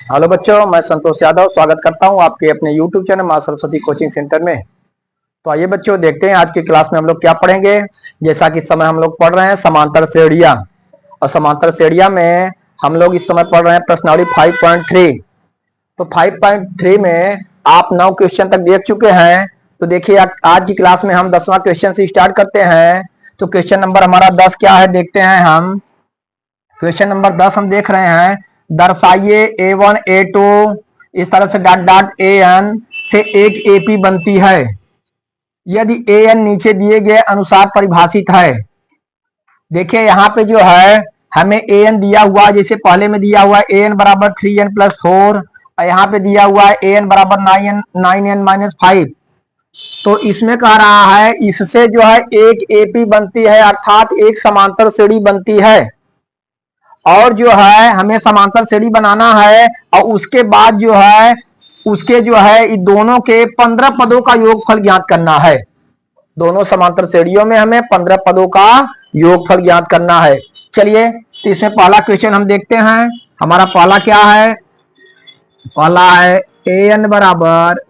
Hello बच्चों, मैं संतोष यादव स्वागत करता हूं आपके अपने YouTube चैनल मां सरस्वती कोचिंग सेंटर में। तो आइए बच्चों, देखते हैं आज की क्लास में हम लोग क्या पढ़ेंगे। जैसा कि इस समय हम लोग पढ़ रहे हैं समांतर श्रेणियां, और समांतर श्रेणियां में हम लोग इस समय पढ़ रहे हैं प्रश्नावली 5.3। तो 5.3 में आप 9 क्वेश्चन तक देख चुके हैं। तो देखिए, आज की क्लास में हम 10वां क्वेश्चन से स्टार्ट करते हैं। तो क्वेश्चन नंबर हमारा 10 क्या है, देखते हैं हम। क्वेश्चन नंबर 10 हम देख रहे हैं, दर्शाइए A1 A2 इस तरह से डॉट डॉट AN से एक AP बनती है यदि AN नीचे दिए गए अनुसार परिभाषित है। देखिए यहाँ पे जो है हमें AN दिया हुआ है, जैसे पहले में दिया हुआ है AN बराबर 3n+4, और यहाँ पे दिया हुआ है AN बराबर 9n-5। तो इसमें कह रहा है इससे जो है एक AP बनती है, अर्थात एक समांतर श्रेणी बनती है। और जो है हमें समांतर श्रेणी बनाना है, और उसके बाद जो है उसके जो है दोनों के 15 पदों का योगफल ज्ञात करना है। दोनों समांतर श्रेणियों में हमें 15 पदों का योगफल ज्ञात करना है। चलिए, तो इसमें पहला क्वेश्चन हम देखते हैं। हमारा पहला क्या है, पहला है AN बराबर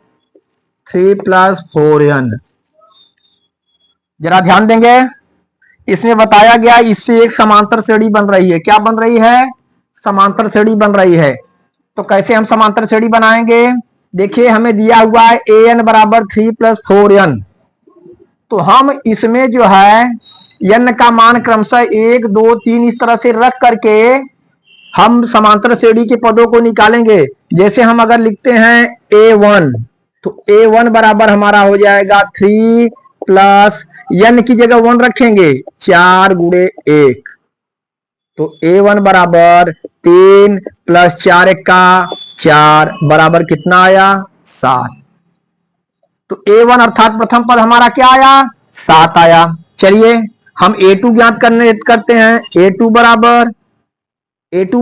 3+4n। जरा ध्यान देंगे, इसमें बताया गया इससे एक समांतर श्रेणी बन रही है। क्या बन रही है? समांतर श्रेणी बन रही है। तो कैसे हम समांतर श्रेणी बनाएंगे? देखिए हमें दिया हुआ है AN बराबर 3+4n। तो हम इसमें जो है n का मान क्रमशः 1, 2, 3 इस तरह से रख करके हम समांतर श्रेणी के पदों को निकालेंगे। जैसे हम अगर लिखते हैं A1, तो A1 बराबर हमारा हो जाएगा 3 प्लस n की जगह 1 रखेंगे, 4 गुणे 1। तो A1 बराबर 3 प्लस 4 का 4 बराबर कितना आया? 7। तो A1 अर्थात प्रथम पद हमारा क्या आया? 7 आया। चलिए हम A2 ज्ञात करते हैं। A2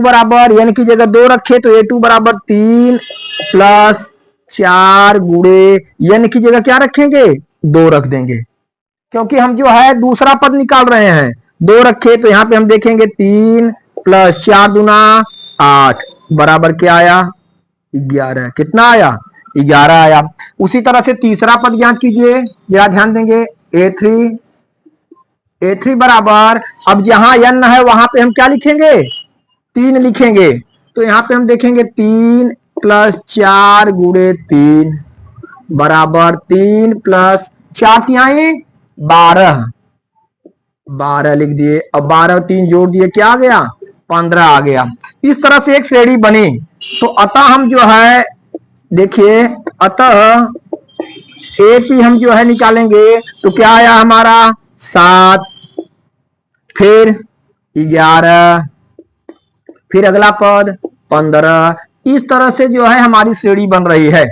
बराबर n की जगह 2 रखे, तो A2 बराबर 3 प्लस 4 गुणे n की जगह क्या रखेंगे? 2 रख देंगे, क्योंकि हम जो है दूसरा पद निकाल रहे हैं। 2 रखे तो यहाँ पे हम देखेंगे 3 प्लस 4 दूना 8 बराबर क्या आया? 11। कितना आया? 11 आया। उसी तरह से तीसरा पद ज्ञात कीजिए, जरा ध्यान देंगे। A3 बराबर, अब जहां n है वहां पे हम क्या लिखेंगे? 3 लिखेंगे। तो यहाँ पे हम देखेंगे 3 प्लस 4 गुणे 3 बराबर 3 प्लस 4 तिहाई 12, 12 लिख दिए। अब 12 और 3 जोड़ दिए, क्या आ गया? 15 आ गया। इस तरह से एक श्रेणी बनी। तो अतः हम जो है देखिए, अतः AP हम जो है निकालेंगे, तो क्या आया हमारा? 7, फिर 11, फिर अगला पद 15। इस तरह से जो है हमारी श्रेणी बन रही है।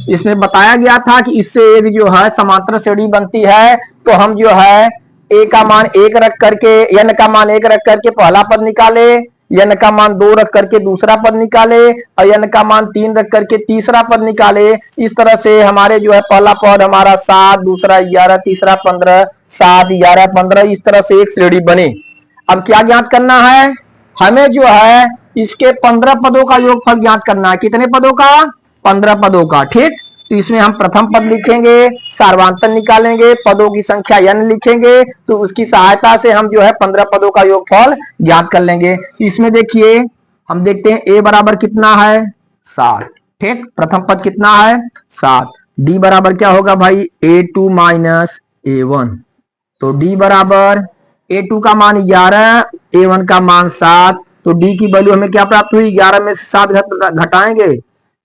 इसमें बताया गया था कि इससे एक जो है समांतर श्रेणी बनती है। तो हम जो है A का मान 1 रख करके, n का मान 1 रख करके पहला पद निकाले, n का मान 2 रख करके दूसरा पद निकाले, और n का मान 3 रख करके तीसरा पद निकाले। इस तरह से हमारे जो है पहला पद हमारा 7, दूसरा 11, तीसरा 15, 7, 11, 15 इस तरह से एक श्रेणी बनी। अब क्या ज्ञात करना है? हमें जो है इसके 15 पदों का योगफल ज्ञात करना है। कितने पदों का? 15 पदों का। ठीक, तो इसमें हम प्रथम पद लिखेंगे, सार्वधातुक निकालेंगे, पदों की संख्या n लिखेंगे, तो उसकी सहायता से हम जो है 15 पदों का योगफल ज्ञात कर लेंगे। इसमें देखिए हम देखते हैं A बराबर कितना है? 7। ठीक, प्रथम पद कितना है? 7। D बराबर क्या होगा भाई? A2 minus A1। तो D बराबर A2 का मान 11, A1 का मान 7। तो D की वैल्यू हमें क्या प्राप्त हुई? 11 में से 7 घटाएंगे,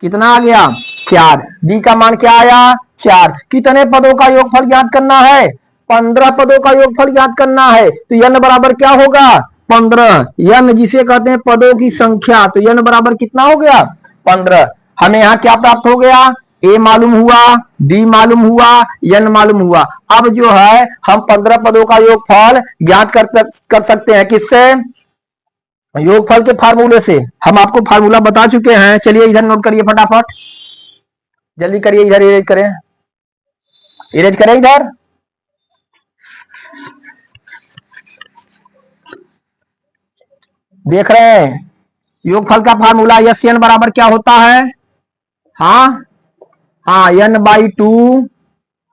कितना आ गया? 4। D का मान क्या आया? 4। कितने पदों का योगफल ज्ञात करना है? 15 पदों का योगफल ज्ञात करना है। तो n बराबर क्या होगा? 15। n जिसे कहते हैं पदों की संख्या, तो n बराबर कितना हो गया? 15। हमें यहाँ क्या प्राप्त हो गया? A मालूम हुआ, D मालूम हुआ, n मालूम हुआ। अब जो है हम 15 पदों का योगफल ज्ञात कर सकते हैं। किससे? योगफल के फार्मूले से। हम आपको फार्मूला बता चुके हैं। चलिए इधर नोट करिए फटाफट, जल्दी करिए, इधर इरेज करें, इरेज करें इधर। देख रहे हैं? योगफल का फार्मूला यस एन बराबर क्या होता है? हाँ हाँ, एन बाई टू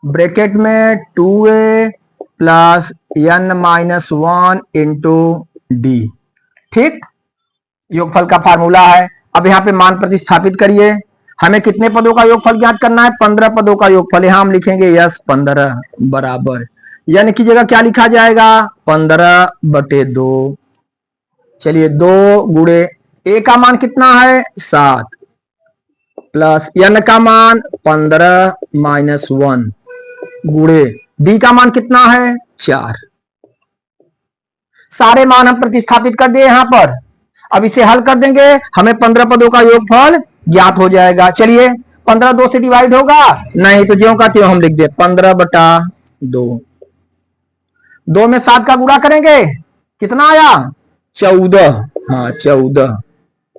ब्रैकेट में 2a plus n minus 1 into D. ठीक, योगफल का फार्मूला है। अब यहाँ पे मान प्रतिस्थापित करिए। हमें कितने पदों का योगफल ज्ञात करना है? 15 पदों का योगफल। यहां हम लिखेंगे यस 15 बराबर यानी की जगह क्या लिखा जाएगा? 15/2। चलिए 2 गुणे ए का मान कितना है? 7 प्लस एन का मान 15 माइनस 1 गुणे डी का मान कितना है? 4। सारे मान हम प्रतिस्थापित कर दिए यहां पर। अब इसे हल कर देंगे, हमें 15 पदों का योगफल ज्ञात हो जाएगा। चलिए 15 2 से डिवाइड होगा नहीं, तो ज्यों का त्यों हम लिख दे 15/2। 2 में 7 का गुणा करेंगे, कितना आया? 14। हाँ 14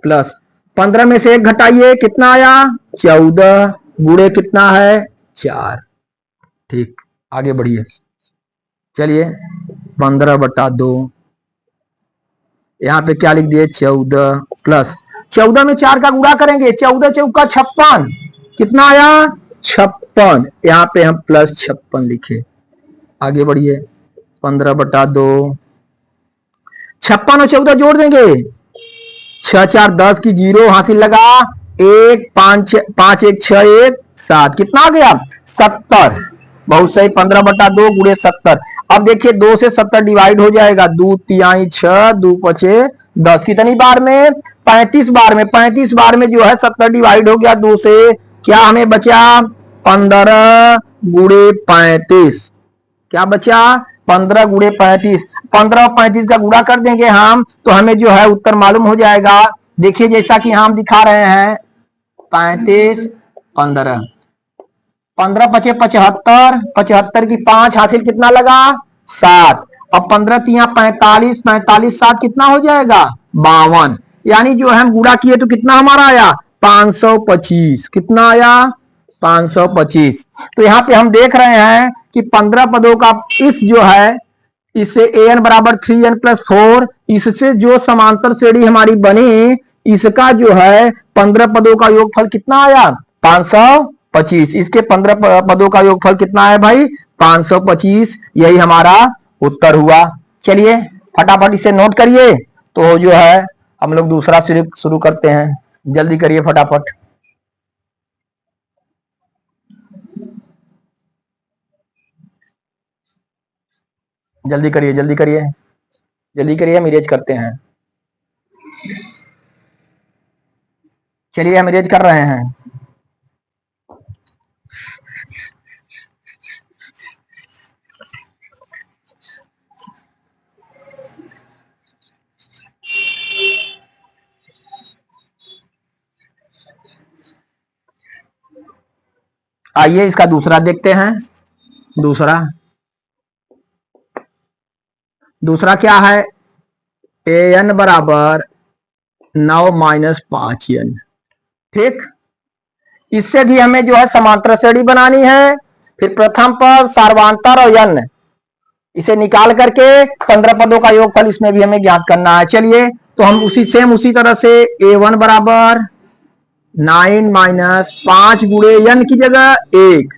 प्लस 15 में से 1 घटाइए, कितना आया? 14 गुणे कितना है? 4। ठीक, आगे बढ़िए। चलिए 15/2 यहाँ पे क्या लिख दिए? 14 प्लस 14 में 4 का गुणा करेंगे, 14 चौका 56, कितना आया? 56। यहाँ पे हम प्लस 56 लिखे। आगे बढ़िए 15/2 56 और 14 जोड़ देंगे, 6 4 10 की 0 हासिल लगा, 1 5 5 1 6 1 7, कितना आ गया? 70। बहुत सही, 15/2 गुणे 70। अब देखिए 2 से 70 डिवाइड हो जाएगा, 2 तिहाई 6 2 पचे 10, कितनी बार में? 35 बार में। 35 बार में जो है 70 डिवाइड हो गया 2 से, क्या हमें बचा? 15 गुणे 35। क्या बचा? 15 गुणे 35। 15 और 35 का गुणा कर देंगे हम, तो हमें जो है उत्तर मालूम हो जाएगा। देखिए जैसा कि हम दिखा रहे हैं 35 15 15 पचे 75, 75 की 5 हासिल, कितना लगा? 7। अब 15 तिया 45, 45 7 कितना हो जाएगा? 52। यानी जो हम गुणा किए तो कितना हमारा आया? 525। कितना आया? 525। तो यहाँ पे हम देख रहे हैं कि 15 पदों का इस जो है, इससे an बराबर 3n प्लस 4, इससे जो समांतर श्रेणी हमारी बनी, इसका जो है 15 पदों का योगफल कितना आया? 525। इसके 15 पदों का योगफल कितना है भाई? 525। यही हमारा उत्तर हुआ। चलिए फटाफट इसे नोट करिए, तो जो है हम लोग दूसरा शुरू करते हैं। जल्दी करिए फटाफट। जल्दी करिए जल्दी करिए जल्दी करिए, हम इरेज करते हैं। चलिए हम इरेज कर रहे हैं। आइए इसका दूसरा देखते हैं। दूसरा क्या है? an बराबर 9 माइनस 5n। ठीक, इससे भी हमें जो है समांतर श्रेणी बनानी है। फिर प्रथम पद सार्वंतर और n, इसे निकाल करके 15 पदों का योगफल इसमें भी हमें ज्ञात करना है। चलिए तो हम उसी तरह से a1 बराबर 9 माइनस 5 गुणे n की जगह 1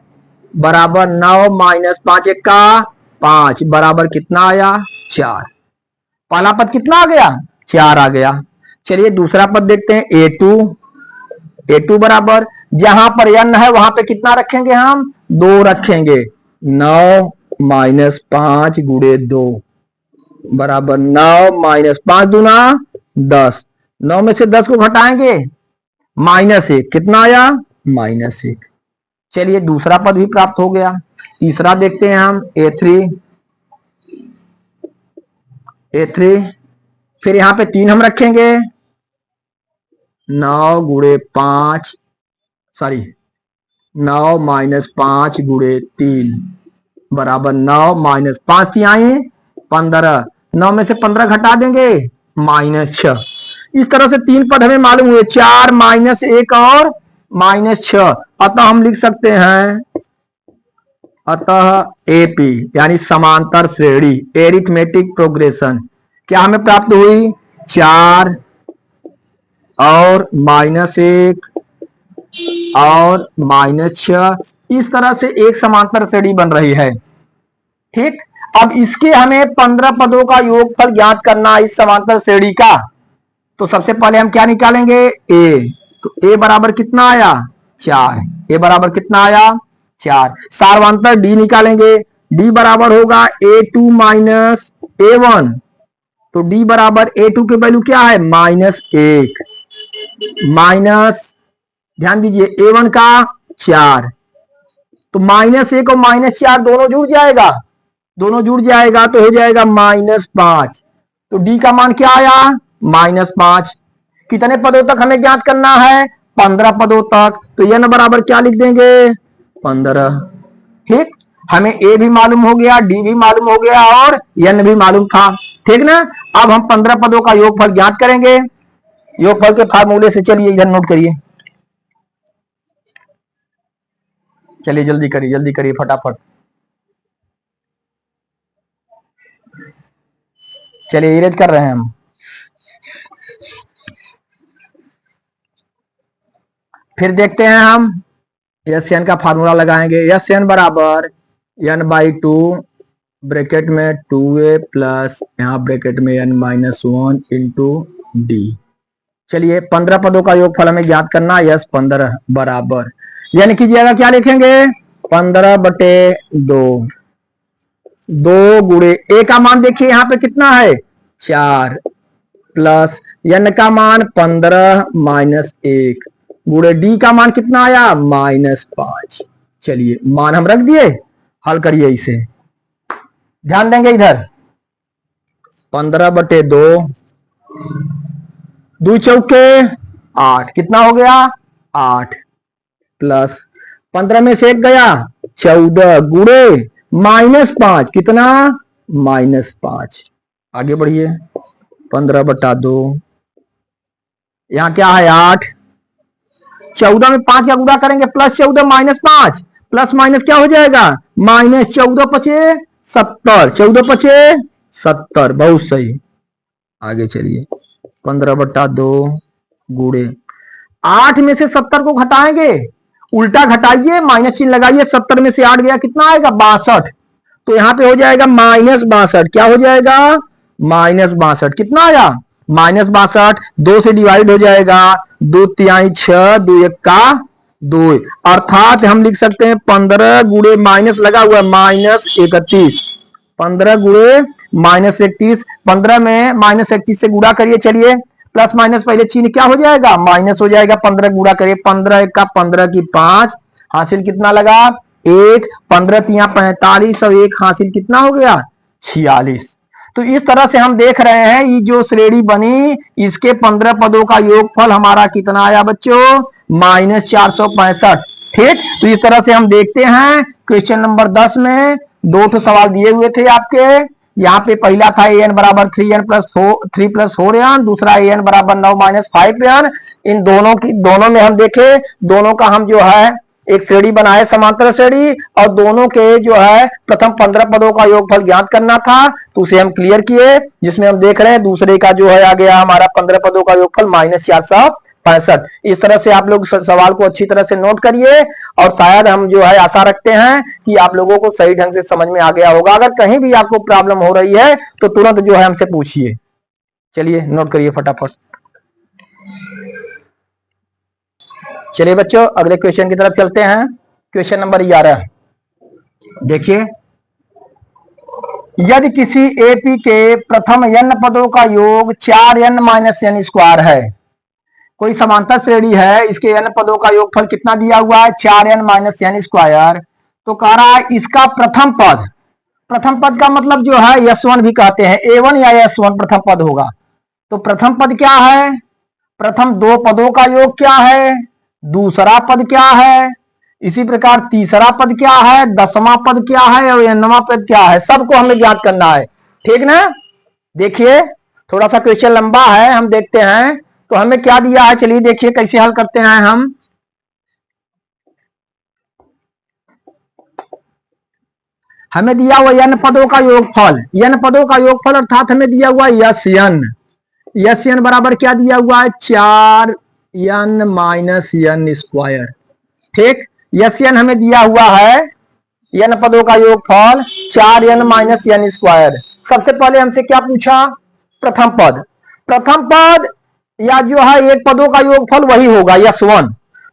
बराबर 9 माइनस 5 1 का 5 बराबर कितना आया? 4। पहला पद कितना आ गया? 4 आ गया। चलिए दूसरा पद देखते हैं a2 बराबर, जहां पर n है वहां पे कितना रखेंगे? हम 2 रखेंगे। 9 माइनस 5 गुणे 2 बराबर 9 माइनस 5 दूना 10। 9 में से 10 को घटाएंगे, -1, कितना आया? -1। चलिए दूसरा पद भी प्राप्त हो गया। तीसरा देखते हैं हम a3। फिर यहां पे 3 हम रखेंगे, 9 गुणे 5 9 माइनस 5 गुणे 3 बराबर 9 माइनस 5 तिहाई 15। 9 में से 15 घटा देंगे, -6। इस तरह से 3 पद हमें मालूम हुए, 4 -1 और -6। अतः हम लिख सकते हैं, अतः एपी यानी समांतर श्रेणी, एरिथमेटिक प्रोग्रेशन क्या हमें प्राप्त हुई? 4 और -1 और -6, इस तरह से एक समांतर श्रेणी बन रही है। ठीक, अब इसके हमें 15 पदों का योगफल ज्ञात करना है इस समांतर श्रेणी का। तो सबसे पहले हम क्या निकालेंगे, ए। तो ए बराबर कितना आया, 4। ए बराबर कितना आया, 4। सार्वंतर डी निकालेंगे। डी बराबर होगा A2 माइनस A1। तो डी बराबर A2 की वैल्यू क्या है, -1 माइनस, ध्यान दीजिए A1 का 4। तो -1 और -4 दोनों जुड़ जाएगा, दोनों जुड़ जाएगा तो हो जाएगा -5। तो डी का मान क्या आया, -5। कितने पदों तक हमें ज्ञात करना है, 15 पदों तक। तो n बराबर क्या लिख देंगे, 15। ठीक, हमें ए भी मालूम हो गया, डी भी मालूम हो गया और n भी मालूम था। ठीक ना। अब हम 15 पदों का योगफल ज्ञात करेंगे। योगफल के फार्मूले से, चलिए इधर नोट करिए, चलिए जल्दी करिए फटाफट। चलिए इरेज कर रहे हैं हम। फिर देखते हैं हम एस एन का फार्मूला लगाएंगे। एस एन बराबर n/2 ब्रैकेट में 2a प्लस यहाँ ब्रैकेट में n-1 इंटू डी। चलिए 15 पदों का योगफल हमें ज्ञात करना है। यस 15 बराबर, यानी कीजिएगा क्या लिखेंगे, 15/2। 2 गुणे ए का मान देखिए यहाँ पे कितना है, 4 प्लस n का मान 15 -1 गुणे डी का मान कितना आया, -5। चलिए मान हम रख दिए, हल करिए इसे, ध्यान देंगे इधर। 15/2, 2 चौके 8, कितना हो गया, 8 प्लस 15 में से 1 गया, 14 गुणे -5, कितना, -5। आगे बढ़िए, 15/2, यहां क्या है 8, 14 में 5 का गुणा करेंगे, +14 -5, प्लस माइनस क्या हो जाएगा, -14 पचे 70, 14 पचे 70, बहुत सही। आगे चलिए, 15/2 गुणे 8 में से 70 को घटाएंगे, उल्टा घटाइए, माइनस चिन्ह लगाइए, 70 में से 8 गया, कितना आएगा, 62। तो यहां पे हो जाएगा -62, क्या हो जाएगा, -62, कितना आया, -62, 2 से डिवाइड हो जाएगा, 2 तिहाई 6, 2 1 का 2, अर्थात हम लिख सकते हैं 15 गुणे माइनस लगा हुआ -31, 15 गुणे -31, 15 में -31 से गुणा करिए। चलिए प्लस माइनस पहले चिन्ह क्या हो जाएगा, माइनस हो जाएगा, 15 गुणा करिए, 15 1 का 15 की 5, हासिल कितना लगा, 1, 15 तिया 45 और 1 हासिल कितना हो गया, 46। तो इस तरह से हम देख रहे हैं ये जो श्रेणी बनी, इसके 15 पदों का योगफल हमारा कितना आया बच्चों, -465। ठीक, तो इस तरह से हम देखते हैं क्वेश्चन नंबर 10 में 2 सवाल दिए हुए थे आपके। यहाँ पे पहला था an बराबर 3n+4n, दूसरा an बराबर 9 - 5n। इन दोनों में हम देखे, दोनों का हम जो है एक श्रेणी बनाए, समांतर श्रेणी, और दोनों के जो है प्रथम 15 पदों का योगफल ज्ञात करना था, तो उसे हम क्लियर किए, जिसमें हम देख रहे हैं दूसरे का जो है आ गया हमारा 15 पदों का योगफल -465। इस तरह से आप लोग सवाल को अच्छी तरह से नोट करिए, और शायद हम जो है आशा रखते हैं कि आप लोगों को सही ढंग से समझ में आ गया होगा। अगर कहीं भी आपको प्रॉब्लम हो रही है तो तुरंत जो है हमसे पूछिए। चलिए नोट करिए फटाफट। चलिए बच्चों अगले क्वेश्चन की तरफ चलते हैं। क्वेश्चन नंबर 11 देखिए, यदि किसी एपी के प्रथम n पदों का योग 4n - n² है, कोई समांतर श्रेणी है, इसके n पदों का योगफल कितना दिया हुआ है, 4n - n²। तो कह रहा है इसका प्रथम पद, प्रथम पद का मतलब जो है S1 भी कहते हैं, A1 या S1 प्रथम पद होगा। तो प्रथम पद क्या है, प्रथम 2 पदों का योग क्या है, दूसरा पद क्या है, इसी प्रकार तीसरा पद क्या है, 10वां पद क्या है और nवां पद क्या है, सबको हमें ज्ञात करना है। ठीक ना। देखिए थोड़ा सा क्वेश्चन लंबा है, हम देखते हैं तो हमें क्या दिया है, चलिए देखिए कैसे हल करते हैं हम। हमें दिया हुआ n पदों का योगफल, n पदों का योगफल अर्थात हमें दिया हुआ यस n, यस एन बराबर क्या दिया हुआ है, 4n माइनस एन स्क्वायर। ठीक, यस एन हमें दिया हुआ है एन पदों का योगफल 4n माइनस एन स्क्वायर। सबसे पहले हमसे क्या पूछा, प्रथम पद। प्रथम पद या जो है एक पदों का योगफल वही होगा यस1।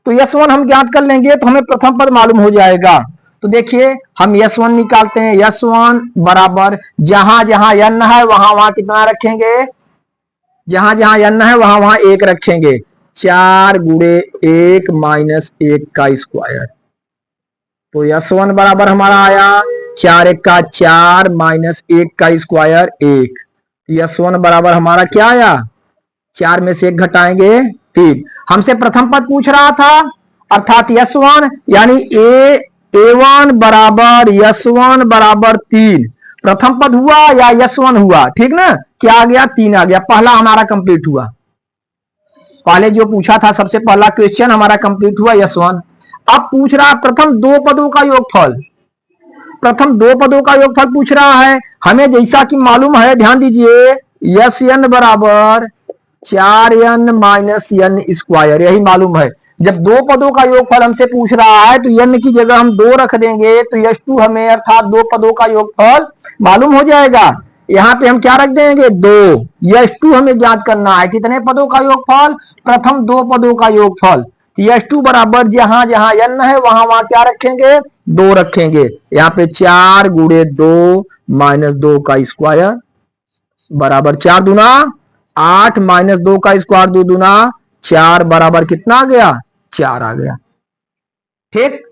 तो यस1 हम ज्ञात कर लेंगे तो हमें प्रथम पद मालूम हो जाएगा। तो देखिए हम यस1 निकालते हैं, यस1 बराबर जहां जहां n है वहां वहां कितना रखेंगे, जहां जहां n है वहां वहां 1 रखेंगे। 4 गुणे 1 माइनस 1 का स्क्वायर। तो यस1 बराबर हमारा आया 4 1 का 4 माइनस 1 का स्क्वायर 1। यस1 बराबर हमारा क्या आया, 4 में से 1 घटाएंगे 3। हमसे प्रथम पद पूछ रहा था अर्थात यस1 यानी ए1 बराबर यस1 बराबर 3। प्रथम पद हुआ या यस1 हुआ, ठीक ना, क्या आ गया, 3 आ गया। पहला हमारा कंप्लीट हुआ, पहले जो पूछा था सबसे पहला क्वेश्चन हमारा कंप्लीट हुआ यस1। अब पूछ रहा प्रथम दो पदों का योगफल। प्रथम दो पदों का योगफल पूछ रहा है। हमें जैसा कि मालूम है, ध्यान दीजिए, यस एन बराबर 4n माइनस एन स्क्वायर, यही मालूम है। जब दो पदों का योगफल हमसे पूछ रहा है तो n की जगह हम 2 रख देंगे तो यस2 हमें अर्थात दो पदों का योगफल मालूम हो जाएगा। यहाँ पे हम क्या रख देंगे, 2। यस2 हमें ज्ञात करना है, कितने पदों का योगफल, प्रथम दो पदों का योगफल। यस2 बराबर जहां जहां n है वहां वहां क्या रखेंगे, 2 रखेंगे। यहाँ पे 4 गुणे 2 माइनस 2 का स्क्वायर बराबर 4 दूना 8 माइनस 2 का स्क्वायर 2 दूना 4 बराबर कितना आ गया, 4 आ गया। ठीक,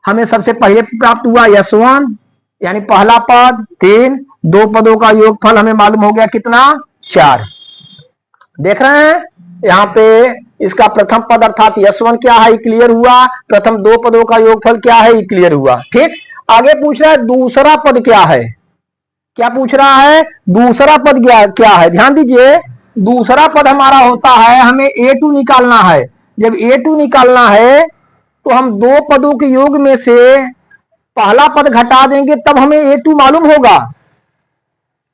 हमें सबसे पहले प्राप्त हुआ यस1 यानी पहला पद 3, दो पदों का योगफल हमें मालूम हो गया कितना, 4। देख रहे हैं यहाँ पे इसका प्रथम पद अर्थात यस1 क्या है, क्लियर हुआ। प्रथम दो पदों का योगफल क्या है, क्लियर हुआ। ठीक, आगे पूछ रहा है दूसरा पद क्या है, क्या पूछ रहा है, दूसरा पद क्या है। ध्यान दीजिए, दूसरा पद हमारा होता है, हमें a2 निकालना है। जब a2 निकालना है तो हम दो पदों के योग में से पहला पद घटा देंगे तब हमें a2 मालूम होगा।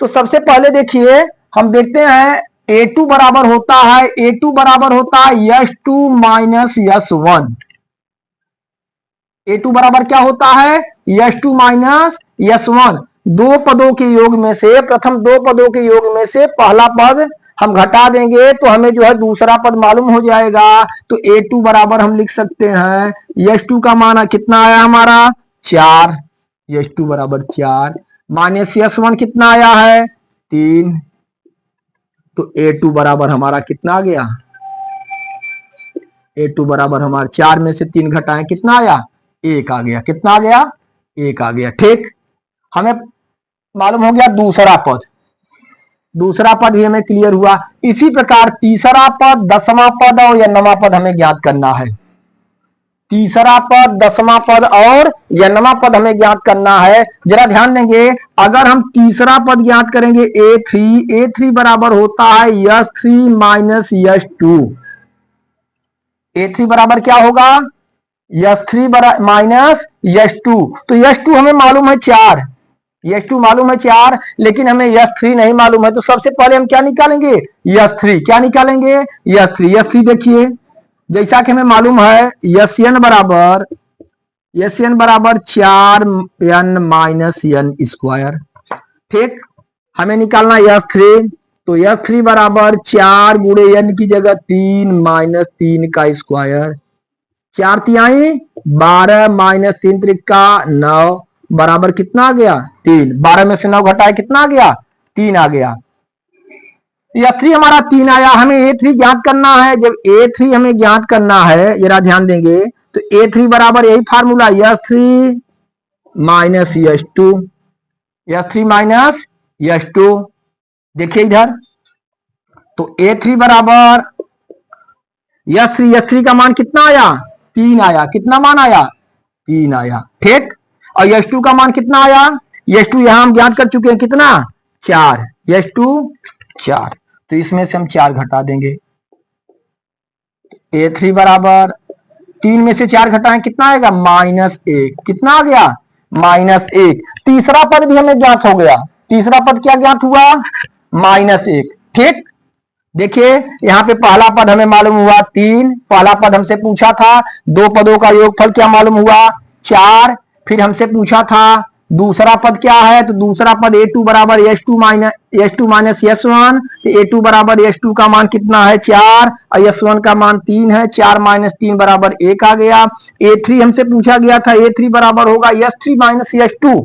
तो सबसे पहले देखिए हम देखते हैं a2 बराबर होता है, a2 बराबर होता है यस2 माइनस यस1। a2 बराबर क्या होता है, यस2 माइनस यस1। दो पदों के योग में से, प्रथम दो पदों के योग में से पहला पद हम घटा देंगे तो हमें जो है दूसरा पद मालूम हो जाएगा। तो a2 बराबर हम लिख सकते हैं, यस2 का मान कितना आया हमारा, 4। यस2 बराबर 4 माइनस यस1 कितना आया है, 3। तो a2 बराबर हमारा कितना आ गया, a2 बराबर हमारा 4 में से 3 घटाएं कितना आया, 1 आ गया। कितना आ गया, 1 आ गया। ठीक, हमें मालूम हो गया दूसरा पद, दूसरा पद भी हमें क्लियर हुआ। इसी प्रकार तीसरा पद, दसवां पद और नवां पद हमें ज्ञात करना है। तीसरा पद, दसवां पद और नवां पद हमें ज्ञात करना है। जरा ध्यान देंगे, अगर हम तीसरा पद ज्ञात करेंगे a3 बराबर होता है यस3 माइनस यस2। a3 बराबर क्या होगा, यस3 माइनस यस2। तो यस2 हमें मालूम है 4, यस2 मालूम है 4, लेकिन हमें यस3 नहीं मालूम है। तो सबसे पहले हम क्या निकालेंगे, यस3। क्या निकालेंगे, यस3। यस3 देखिए, जैसा कि हमें मालूम है यस एन बराबर 4n माइनस एन स्क्वायर। ठीक, हमें निकालना यस3। तो यस3 बराबर 4 गुणे n की जगह 3 माइनस 3 का स्क्वायर। 4 तिहाई 12 माइनस 3 त्रिका 9 बराबर कितना आ गया, 3। 12 में से 9 घटाए कितना आ गया, 3 आ गया। यस3 हमारा 3 आया। हमें a3 ज्ञात करना है। जब a3 हमें ज्ञात करना है, जरा ध्यान देंगे, तो a3 बराबर यही फार्मूला यस3 माइनस यस2, यस3 माइनस यस2। देखिए इधर, तो a3 बराबर यस3 का मान कितना आया, 3 आया। कितना मान आया, 3 आया। ठीक, और यस2 का मान कितना आया, यस2 यहां हम ज्ञात कर चुके हैं कितना, 4। यस2 4, तो इसमें से हम 4 घटा देंगे। a3 बराबर 3 में से 4 घटाएं कितना आएगा, -1। कितना आ गया, -1। तीसरा पद भी हमें ज्ञात हो गया। तीसरा पद क्या ज्ञात हुआ, -1। ठीक, देखिए यहाँ पे पहला पद हमें मालूम हुआ 3, पहला पद हमसे पूछा था दो पदों का योगफल क्या मालूम हुआ 4। फिर हमसे पूछा था दूसरा पद क्या है, तो दूसरा पद a2 बराबर s2 माइनस s1। a2 बराबर s2 का मान कितना है 4 और s1 का मान 3 है। 4 माइनस 3 बराबर 1 आ गया। a3 हमसे पूछा गया था, a3 बराबर होगा s3 माइनस s2।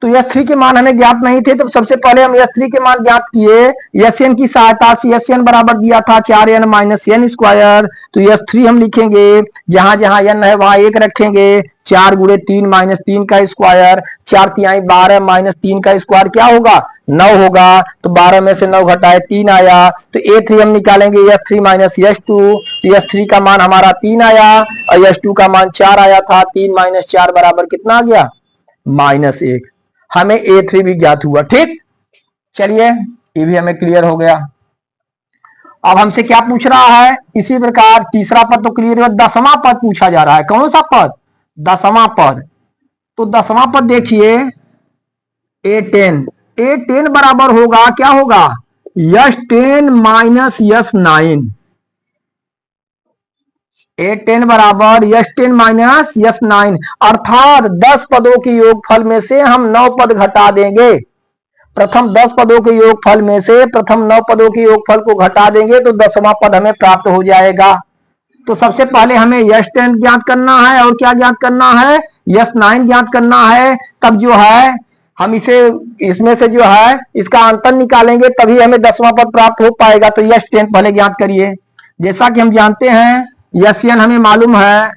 तो S3 के मान हमें ज्ञात नहीं थे, तो सबसे पहले हम S3 के मान ज्ञात किए Sn की सहायता से। Sn बराबर दिया था 4n माइनस n स्क्वायर। तो S3 हम लिखेंगे, जहां जहां n है वहां 1 रखेंगे। 4 गुणे 3 माइनस 3 का स्क्वायर, 4 तिहाई 12 माइनस 3 का स्क्वायर क्या होगा 9 होगा। तो 12 में से 9 घटाए 3 आया। तो A3 हम निकालेंगे S3 माइनस S2। तो S3 का मान हमारा 3 आया और S2 का मान 4 आया था। 3 माइनस 4 बराबर कितना आ गया -1। हमें A3 भी ज्ञात हुआ। ठीक, चलिए ये भी हमें क्लियर हो गया। अब हमसे क्या पूछ रहा है, इसी प्रकार तीसरा पद तो क्लियर हुआ, 10वां पद पूछा जा रहा है। कौन सा पद 10वां पद। तो 10वां पद देखिए A10। A10 बराबर होगा क्या होगा S10 माइनस S9। A10 बराबर S10 माइनस S9, अर्थात 10 पदों के योगफल में से हम 9 पद घटा देंगे। प्रथम 10 पदों के योगफल में से प्रथम 9 पदों के योगफल को घटा देंगे तो 10वां पद हमें प्राप्त हो जाएगा। तो सबसे पहले हमें S10 ज्ञात करना है और क्या ज्ञात करना है S9 ज्ञात करना है। तब जो है हम इसे इसमें से जो है इसका अंतर निकालेंगे, तभी हमें 10वां पद प्राप्त हो पाएगा। तो S10 पहले ज्ञात करिए। जैसा कि हम जानते हैं Sn हमें मालूम है,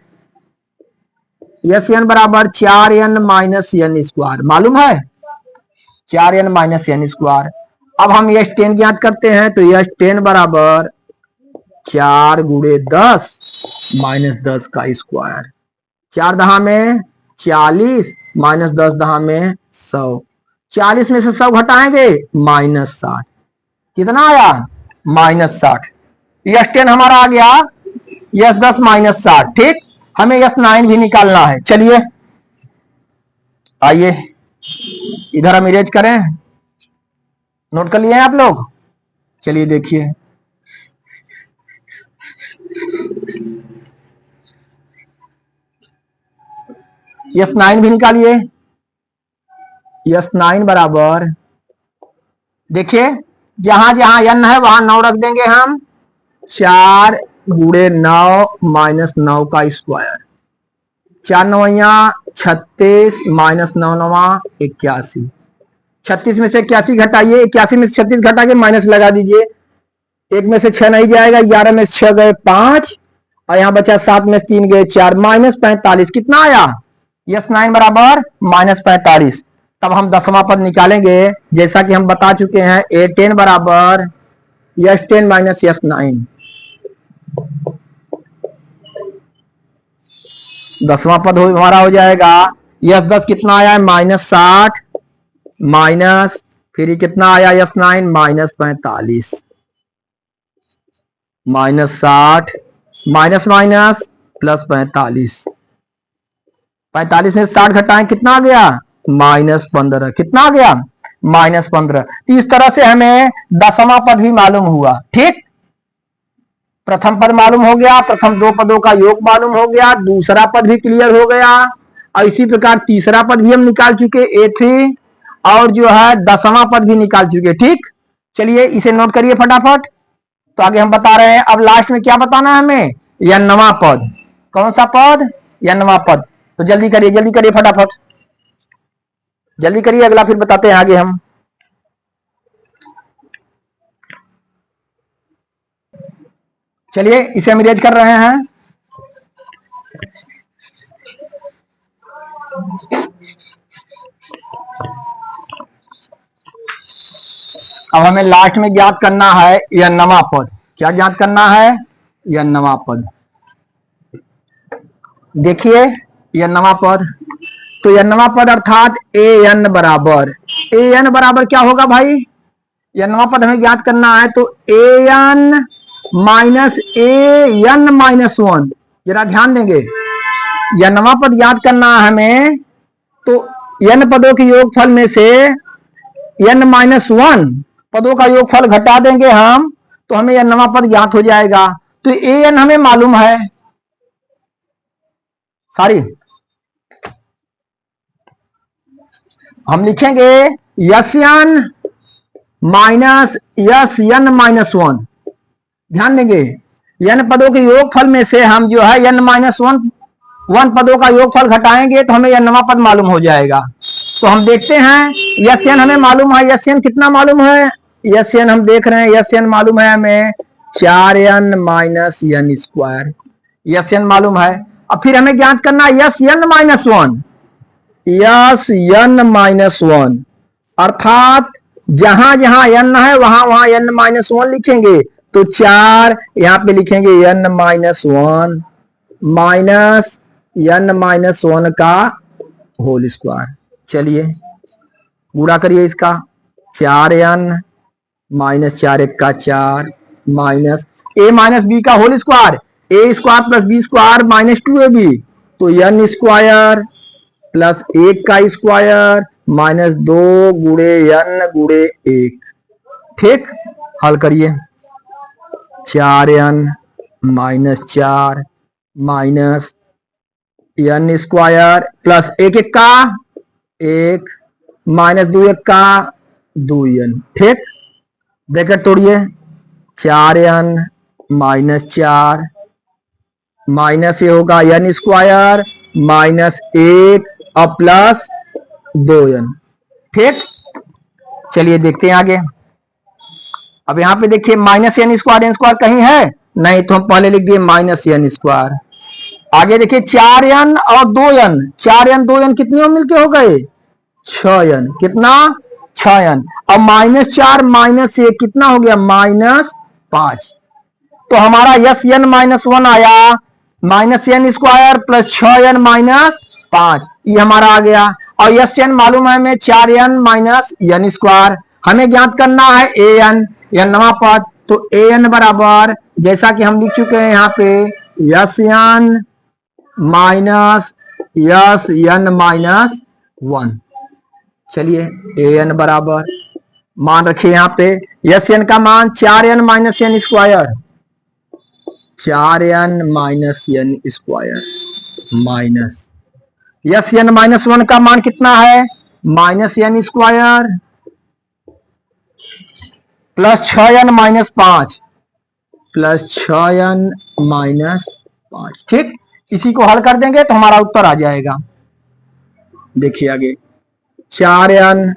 Sn बराबर 4n माइनस n स्क्वायर मालूम है, 4n माइनस n स्क्वायर। अब हम S10 ज्ञात करते हैं, तो S10 बराबर 4 गुणे 10 माइनस 10 का स्क्वायर। 4 दहा में 40 माइनस 10 दहा में 100। 40 में से 100 घटाएंगे -60। कितना आया -60। S10 हमारा आ गया S10 माइनस 60। ठीक, हमें S9 भी निकालना है। चलिए आइए इधर हम इरेज करें, नोट कर लिए हैं आप लोग। चलिए देखिए S9 भी निकालिए। S9 बराबर देखिए जहां जहां n है वहां 9 रख देंगे हम। 4 गुणे 9 माइनस 9 का स्क्वायर। 4 नवैया 36 माइनस 9 नवा 81। 36 में से 81 घटाइए, 81 में से 36 घटा के माइनस लगा दीजिए। एक में से 6 नहीं जाएगा, 11 में से 6 गए 5 और यहाँ बचा 7 में से 3 गए 4, -45। कितना आया S9 बराबर -45। तब हम 10वां पद निकालेंगे, जैसा कि हम बता चुके हैं A10 बराबर S10 माइनस S9। 10वां पद हमारा हो जाएगा S10 कितना आया है -60 माइनस फिर कितना आया S9 -45 -60 माइनस माइनस प्लस 45। 45 में 60 घटाएं कितना आ गया -15। कितना आ गया -15। तो इस तरह से हमें 10वां पद भी मालूम हुआ। ठीक, प्रथम पद मालूम हो गया, प्रथम 2 पदों का योग मालूम हो गया, दूसरा पद भी क्लियर हो गया और इसी प्रकार तीसरा पद भी हम निकाल चुके A3 और जो है 10वां पद भी निकाल चुके। ठीक, चलिए इसे नोट करिए फटाफट। तो आगे हम बता रहे हैं, अब लास्ट में क्या बताना है हमें Nवां पद। कौन सा पद Nवां पद। तो जल्दी करिए फटाफट, जल्दी करिए, अगला फिर बताते हैं आगे हम। चलिए इसे हम इरेज कर रहे हैं। अब हमें लास्ट में ज्ञात करना है Nवां पद। क्या ज्ञात करना है Nवां पद। देखिए Nवां पद, तो Nवां पद अर्थात An बराबर क्या होगा भाई, Nवां पद हमें ज्ञात करना है। तो An माइनस An माइनस 1, जरा ध्यान देंगे। Nवां पद ज्ञात करना है हमें, तो n पदों के योगफल में से n माइनस 1 पदों का योगफल घटा देंगे हम तो हमें यह नवा पद ज्ञात हो जाएगा। तो an हमें मालूम है, सॉरी हम लिखेंगे यन माइनस यन माइनस वन। ध्यान देंगे n पदों के योगफल में से हम जो है n माइनस वन पदों का योगफल घटाएंगे तो हमें यह नवा पद मालूम हो जाएगा। तो हम देखते हैं यन हमें मालूम है, यन कितना मालूम है, यन हम देख रहे हैं यन मालूम है हमें 4n माइनस n स्क्वायर, यन मालूम है। अब फिर हमें ज्ञात करना है यन माइनस वन, यन माइनस वन, अर्थात जहां जहां n है वहां वहां n माइनस वन लिखेंगे। तो 4 यहां पे लिखेंगे n minus one minus n minus one का होल स्क्वायर। चलिए गुणा करिए इसका, 4n माइनस 4 एक का 4 माइनस a माइनस बी का whole square, A square plus B square minus 2ab, तो n स्क्वायर प्लस 1 का स्क्वायर माइनस 2 गुणे n गुणे 1। ठीक, हल करिए, 4n minus 4 minus n square plus 1 एक का 1 माइनस 2 एक का 2n। ठीक, ब्रैकेट तोड़िए, 4n माइनस 4 माइनस ये होगा n स्क्वायर माइनस 1 और प्लस 2n। ठीक, चलिए देखते हैं आगे। अब यहां पे देखिए माइनस n स्क्वायर कहीं है नहीं, तो हम पहले लिख दिए माइनस n स्क्वायर। आगे देखिए 4n और 2n, 4n 2n कितने मिलके हो गए 6n, कितना 6n, और माइनस 4 माइनस 1 कितना हो गया माइनस 5। तो हमारा यस n माइनस वन आया, minus n square plus 6n minus 5, ये हमारा आ गया। और यस n मालूम है हमें 4n माइनस n स्क्वायर, हमें ज्ञात करना है an, यह नवा पद। तो an बराबर जैसा कि हम लिख चुके हैं यहाँ पे yes n minus yes n minus one. चलिए an बराबर मान रखिए यहाँ पे यस n का मान 4n minus n square, 4n minus n square minus yes n minus one का मान कितना है minus n square plus 6n minus 5 plus 6n minus 5। ठीक, इसी को हल कर देंगे तो हमारा उत्तर आ जाएगा। देखिए आगे 4n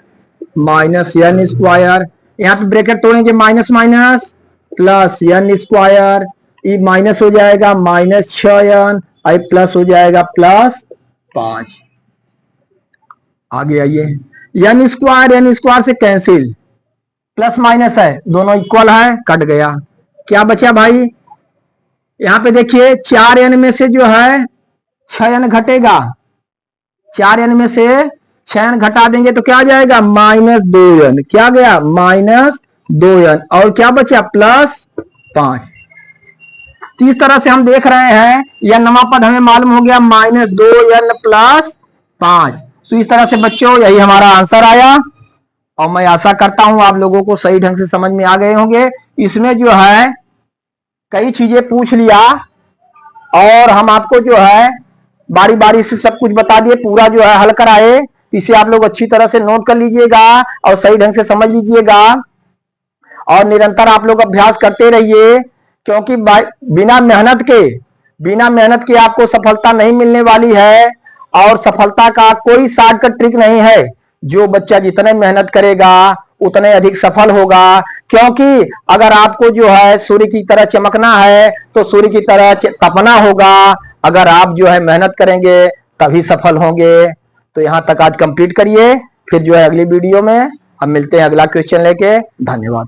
माइनस n स्क्वायर, यहाँ पे ब्रैकेट तोड़ेंगे minus minus plus n square, ये माइनस हो जाएगा माइनस 6n, आई प्लस हो जाएगा प्लस 5। आगे आइए n स्क्वायर से कैंसिल, प्लस माइनस है दोनों इक्वल है, कट गया। क्या बचा भाई, यहाँ पे देखिए 4n में से जो है 6n घटेगा, 4n में से 6n घटा देंगे तो क्या आ जाएगा माइनस 2n, क्या गया माइनस 2n, और क्या बचा प्लस 5। तो इस तरह से हम देख रहे हैं यह नवा पद हमें मालूम हो गया माइनस 2n प्लस 5। तो इस तरह से बच्चों यही हमारा आंसर आया, और मैं आशा करता हूं आप लोगों को सही ढंग से समझ में आ गए होंगे। इसमें जो है कई चीजें पूछ लिया और हम आपको जो है बारी बारी से सब कुछ बता दिए, पूरा जो है हल कराए। इसे आप लोग अच्छी तरह से नोट कर लीजिएगा और सही ढंग से समझ लीजिएगा, और निरंतर आप लोग अभ्यास करते रहिए, क्योंकि बिना मेहनत के आपको सफलता नहीं मिलने वाली है, और सफलता का कोई शॉर्टकट ट्रिक नहीं है। जो बच्चा जितने मेहनत करेगा उतने अधिक सफल होगा, क्योंकि अगर आपको जो है सूर्य की तरह चमकना है तो सूर्य की तरह तपना होगा। अगर आप जो है मेहनत करेंगे तभी सफल होंगे। तो यहां तक आज कंप्लीट करिए, फिर जो है अगली वीडियो में हम मिलते हैं अगला क्वेश्चन लेके। धन्यवाद।